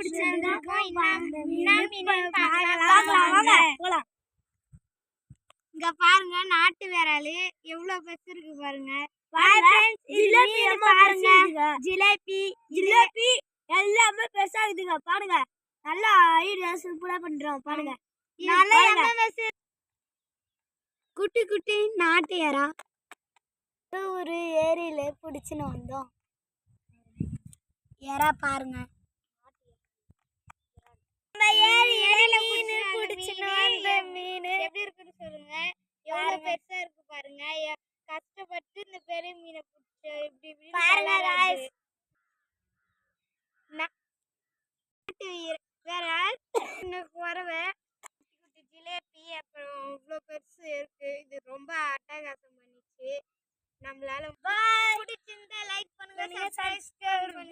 பிடிச்சிருக்கோம். போலாம். இங்க பாருங்க நாட்டு விரல் எவ்வளவு பெருசு இருக்கு பாருங்க. ஜிலேபி எல்லாமே பெருசா இருக்குங்க பாருங்க. நல்லா ஐடியா சூப்பரா பண்றோம் பாருங்க. குட்டி குட்டி நாட்டு எறா ஒரு ஏரியில பிடிச்சுன்னு வந்தோம். எறா பாருங்க. எப்படி இருக்குன்னு சொல்லுங்க. எவ்வளவு பெருசா இருக்கு பாருங்க. கஷ்டப்பட்டு இந்த பெரிய மீனை பிடிச்ச இப்படி பாருங்க. வரவை குட்டி குட்டி ஜிலேபி அப்புறம் இவ்வளோ பெருசு இருக்கு. இது ரொம்ப அட்டகாசம் பண்ணிச்சு. நம்மளால பிடிச்சிருந்தா லைக் பண்ணுங்க, சப்ஸ்கிரைப் பண்ணுங்க.